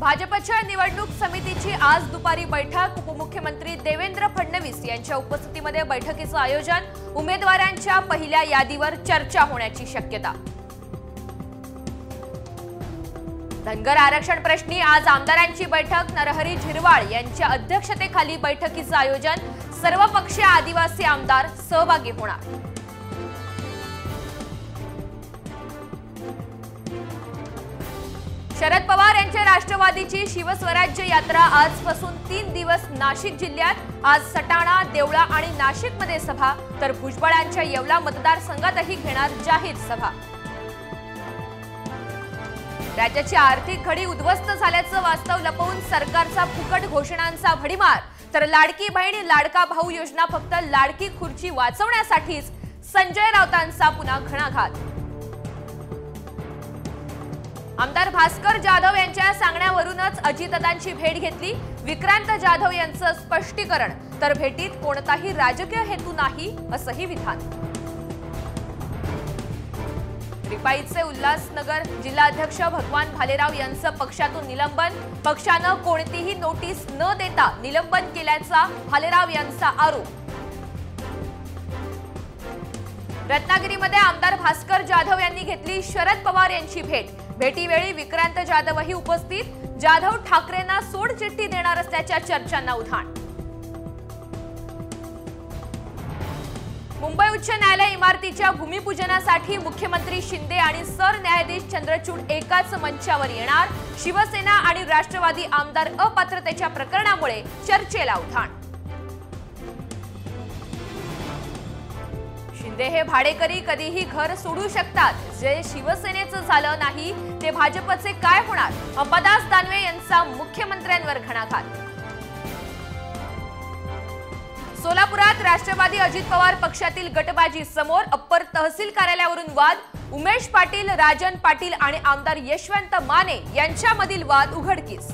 भाजपच्या निवडणूक समितीची आज दुपारी बैठक। उपमुख्यमंत्री देवेंद्र फडणवीस यांच्या उपस्थितीमध्ये बैठकीचं आयोजन। उमेदवारांच्या पहिल्या यादीवर चर्चा होण्याची शक्यता। धनगर आरक्षण प्रश्नी आज आमदारांची बैठक। नरहरी झिरवाळ यांच्या अध्यक्षतेखाली बैठकीचं आयोजन। सर्वपक्षीय आदिवासी आमदार सहभागी होणार। शरद पवार यांच्या राष्ट्रवादीची शिवस्वराज्य यात्रा आजपासून 3 दिवस नाशिक जिल्ह्यात। आज सटाणा, देवळा आणि नाशिकमध्ये सभा, तर भुजबळांच्या येवला मतदारसंघातही घेणार जाहीर सभा। राज्याची आर्थिक घडी उद्ध्वस्त झाल्याचं वास्तव लपवून सरकारचा फुकट घोषणांचा भडीमार, तर लाडकी बहीण लाडका भाऊ योजना फक्त लाडकी खुर्ची वाचवण्यासाठीच, संजय राऊतांचा पुन्हा घणाघात। आमदार भास्कर जाधव यांच्या सांगण्यावरूनच अजितदादांची भेट घेतली। विक्रांत जाधव यांचं स्पष्टीकरण, तर भेटीत कोणताही राजकीय हेतू नाही असंही विधान। रिपाईचे उल्हासनगर जिल्हाध्यक्ष भगवान भालेराव यांचं पक्षातून निलंबन। पक्षानं कोणतीही नोटीस न देता निलंबन केल्याचा भालेराव यांचा आरोप। रत्नागिरीमध्ये आमदार भास्कर जाधव यांनी घेतली शरद पवार यांची भेट। भेटीवेळी विक्रांत जाधवही उपस्थित। जाधव ठाकरेंना सोडचिठ्ठी देणार असल्याच्या चर्चांना उधाण। मुंबई उच्च न्यायालय इमारतीच्या भूमिपूजनासाठी मुख्यमंत्री शिंदे आणि सरन्यायाधीश चंद्रचूड एकाच मंचावर येणार। शिवसेना आणि राष्ट्रवादी आमदार अपात्रतेच्या प्रकरणामुळे चर्चेला उधाण। शिंदे हे भाडेकरी कधीही घर सोडू शकतात। जे शिवसेनेचं झालं नाही ते भाजपचे काय होणार? अंबादास दानवे यांचा मुख्यमंत्र्यांवर घणाघात। सोलापुरात राष्ट्रवादी अजित पवार पक्षातील गटबाजी समोर। अप्पर तहसील कार्यालयावरून वाद। उमेश पाटील, राजन पाटील आणि आमदार यशवंत माने यांच्यामधील वाद उघडकीस।